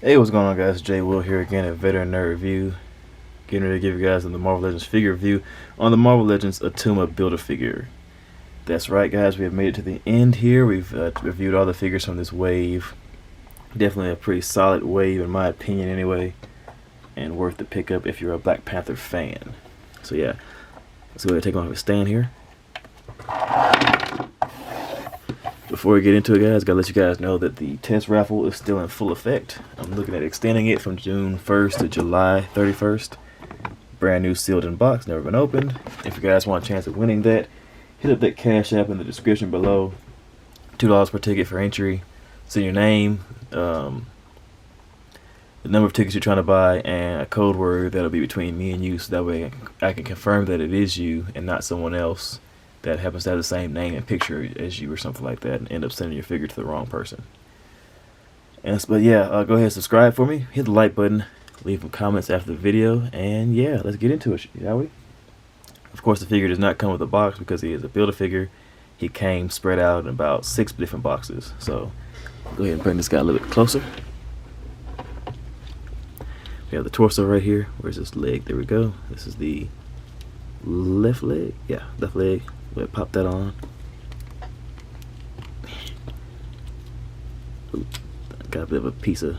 Hey, what's going on, guys? Jay Will here again at Veteran Nerd Review. Getting ready to give you guys the Marvel Legends figure review on the Marvel Legends Attuma Build-A-Figure. That's right, guys. We have made it to the end here. We've reviewed all the figures from this wave. Definitely a pretty solid wave, in my opinion, anyway, and worth the pickup if you're a Black Panther fan. So yeah, let's go ahead and take him off his stand here. Before we get into it, guys, gotta let you guys know that the test raffle is still in full effect. I'm looking at extending it from June 1st to July 31st. Brand new, sealed in box, never been opened. If you guys want a chance of winning that, hit up that Cash App in the description below. $2 per ticket for entry. Send your name, the number of tickets you're trying to buy, and a code word that'll be between me and you, so that way I can confirm that it is you and not someone else that happens to have the same name and picture as you or something like that, and end up sending your figure to the wrong person. But yeah, go ahead and subscribe for me, hit the like button, leave some comments after the video, and yeah, let's get into it, shall we? Of course, the figure does not come with a box because he is a Build-A-Figure. He came spread out in about 6 different boxes. So go ahead and bring this guy a little bit closer. We have the torso right here. Where's this leg? There we go. This is the left leg. Yeah, left leg. We'll pop that on. Ooh, got a bit of a piece of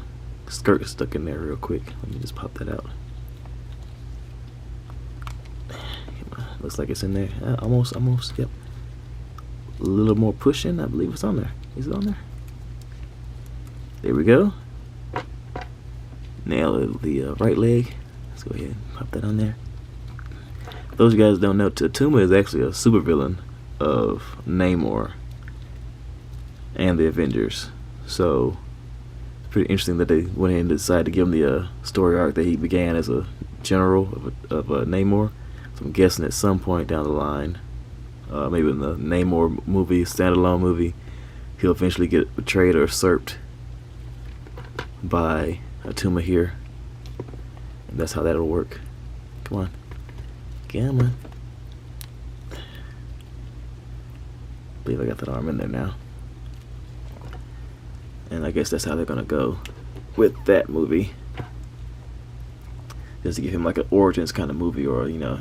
skirt stuck in there real quick. Let me just pop that out. Looks like it's in there. Almost, yep. A little more pushing. I believe it's on there. Is it on there? There we go. Now the right leg. Let's go ahead and pop that on there. For those of you guys don't know, Attuma is actually a supervillain of Namor and the Avengers. So it's pretty interesting that they went ahead and decided to give him the story arc that he began as a general of Namor. So I'm guessing at some point down the line, maybe in the Namor movie, standalone movie, he'll eventually get betrayed or usurped by Attuma here, and that's how that'll work. Come on. Come on. I believe I got that arm in there now. And I guess that's how they're gonna go with that movie. Just to give him like an origins kind of movie, or you know,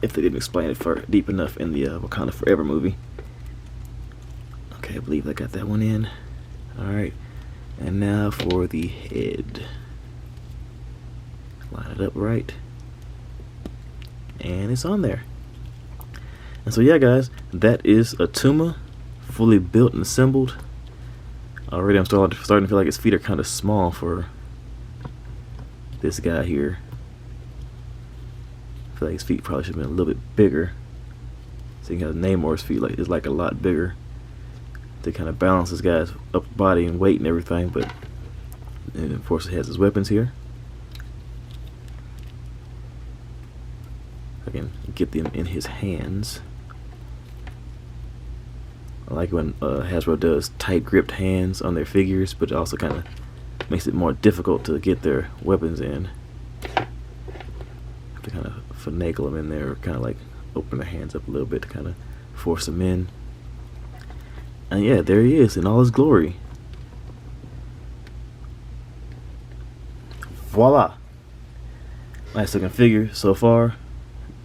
if they didn't explain it for deep enough in the Wakanda Forever movie. Okay, I believe I got that one in. Alright, and now for the head. Line it up right. And it's on there. And so yeah, guys, that is Attuma, fully built and assembled. Already I'm starting to feel like his feet are kind of small for this guy here. I feel like his feet probably should have been a little bit bigger. So you have Namor's feet is like a lot bigger to kind of balance this guy's upper body and weight and everything. But and of course, he has his weapons here. I can get them in his hands. I like when Hasbro does tight gripped hands on their figures, but it also kind of makes it more difficult to get their weapons in. Have to kind of finagle them in there, kind of like open their hands up a little bit to kind of force them in. And yeah, there he is in all his glory. Voila! Nice looking figure so far.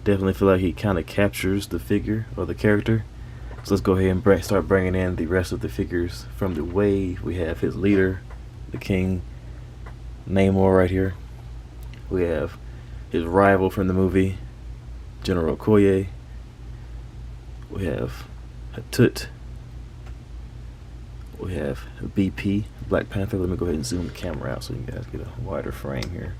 Definitely feel like he kind of captures the figure or the character. So let's go ahead and start bringing in the rest of the figures from the wave. We have his leader, the King, Namor right here. We have his rival from the movie, General Okoye. We have Hatut. We have BP, Black Panther. Let me go ahead and zoom the camera out so you guys get a wider frame here.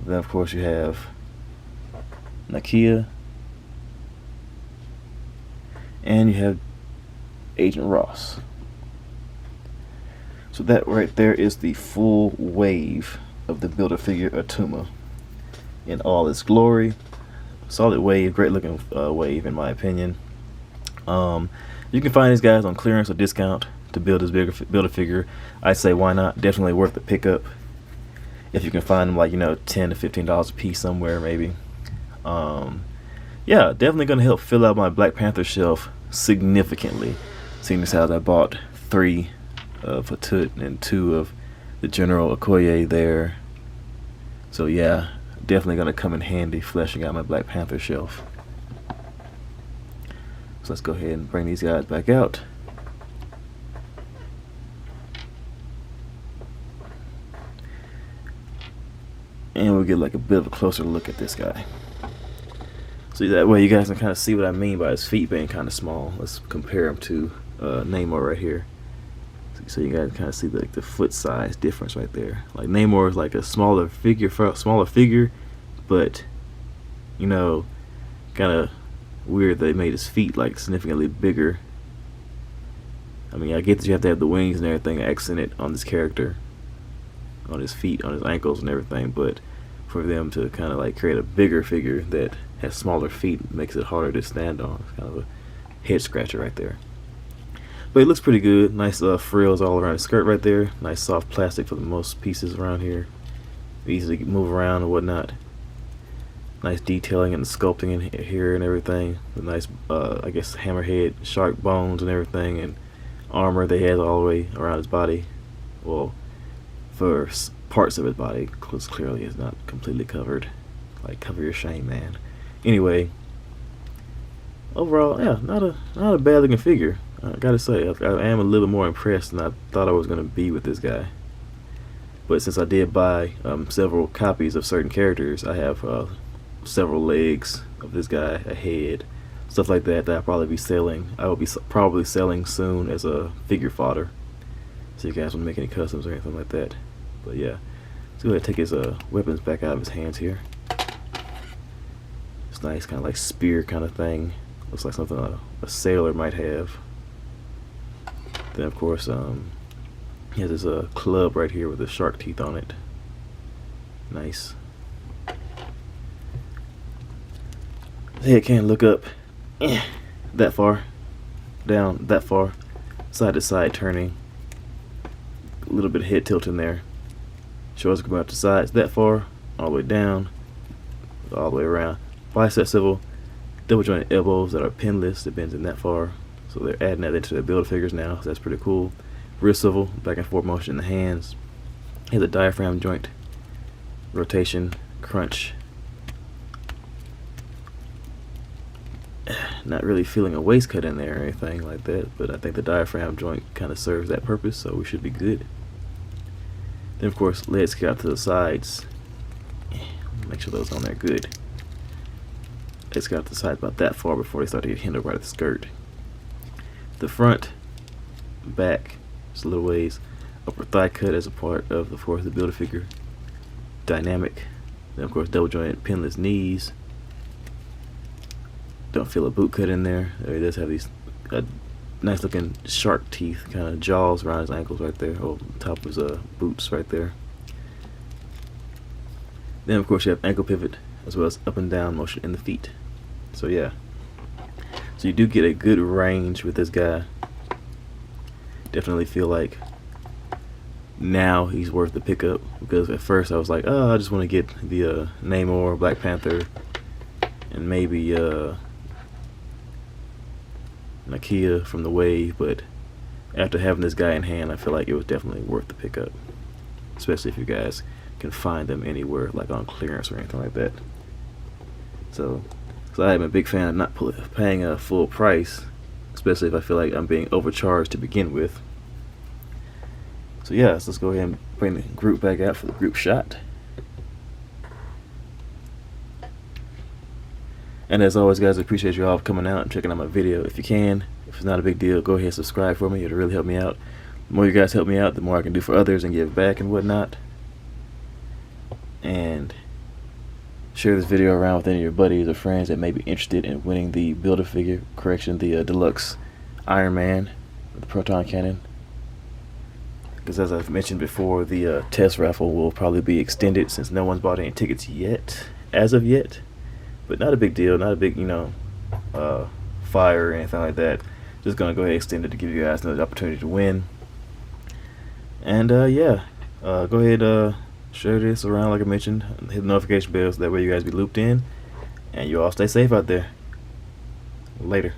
Then of course you have Nakia, and you have Agent Ross. So that right there is the full wave of the Build-A-Figure Attuma in all its glory. Solid wave, great looking wave in my opinion. You can find these guys on clearance or discount to build this Build-A-Figure. I'd say why not? Definitely worth the pickup. If you can find them, like, you know, $10 to $15 a piece somewhere maybe. Yeah, definitely gonna help fill out my Black Panther shelf significantly, seeing as how I bought 3 of Hatut and 2 of the General Okoye there. So yeah, definitely gonna come in handy fleshing out my Black Panther shelf. So let's go ahead and bring these guys back out. And we'll get like a bit of a closer look at this guy. So that way you guys can kind of see what I mean by his feet being kind of small. Let's compare him to Namor right here. So you guys kind of see the foot size difference right there. Like Namor is like a smaller figure, but you know, kind of weird they made his feet like significantly bigger. I mean, I get that you have to have the wings and everything accented on this character, on his feet, on his ankles and everything, but for them to kind of like create a bigger figure that has smaller feet makes it harder to stand on. It's kind of a head scratcher right there. But it looks pretty good. Nice frills all around the skirt right there. Nice soft plastic for the most pieces around here. Easy to move around and whatnot. Nice detailing and sculpting in here and everything. The nice, I guess, hammerhead, shark bones and everything, and armor they had all the way around his body. Well, for parts of his body, because clearly it's not completely covered. Like, cover your shame, man. Anyway, overall, yeah, not a bad looking figure. I gotta say, I am a little bit more impressed than I thought I was gonna be with this guy. But since I did buy several copies of certain characters, I have several legs of this guy, a head, stuff like that I'll probably be selling. I will be probably selling soon as a figure fodder. So you guys want to make any customs or anything like that. But yeah, let's go ahead and take his weapons back out of his hands here. It's nice, kind of like spear kind of thing. Looks like something a sailor might have. Then of course, he has this club right here with the shark teeth on it. Nice. His head can't look up that far, down that far, side to side turning. A little bit of head tilt in there. Shoulders come out to sides that far, all the way down, all the way around. Bicep swivel, double jointed elbows that are pinless, that bends in that far. So they're adding that into their Build-A-Figures now, so that's pretty cool. Wrist swivel, back and forth motion in the hands. Here's a diaphragm joint, rotation, crunch. Not really feeling a waist cut in there or anything like that, but I think the diaphragm joint kind of serves that purpose, so we should be good. Then of course, legs kick out to the sides. Make sure those on there good. Legs kick out to the sides about that far before they start to get hinged over at the skirt. The front, back, just a little ways. Upper thigh cut as a part of course, the Build-A-Figure. Dynamic. Then of course, double jointed pinless knees. Don't feel a boot cut in there. He does have these nice looking shark teeth, kind of jaws around his ankles right there, or top of his boots right there. Then of course you have ankle pivot as well as up and down motion in the feet. So yeah, so you do get a good range with this guy. Definitely feel like now he's worth the pickup, because at first I was like, oh, I just want to get the Namor, Black Panther, and maybe Nakia from the Wave, but after having this guy in hand, I feel like it was definitely worth the pickup, especially if you guys can find them anywhere, like on clearance or anything like that. So I am a big fan of not paying a full price, especially if I feel like I'm being overcharged to begin with. So yeah, so let's go ahead and bring the group back out for the group shot. And as always, guys, I appreciate you all coming out and checking out my video. If you can, if it's not a big deal, go ahead and subscribe for me. It'll really help me out. The more you guys help me out, the more I can do for others and give back and whatnot. And share this video around with any of your buddies or friends that may be interested in winning the Build-A-Figure, the deluxe Iron Man with the proton cannon. Because as I've mentioned before, the test raffle will probably be extended since no one's bought any tickets yet, as of yet. But not a big deal, not a big, fire or anything like that. Just gonna go ahead and extend it to give you guys another opportunity to win. And yeah, go ahead, share this around like I mentioned, hit the notification bell so that way you guys be looped in, and you all stay safe out there. Later.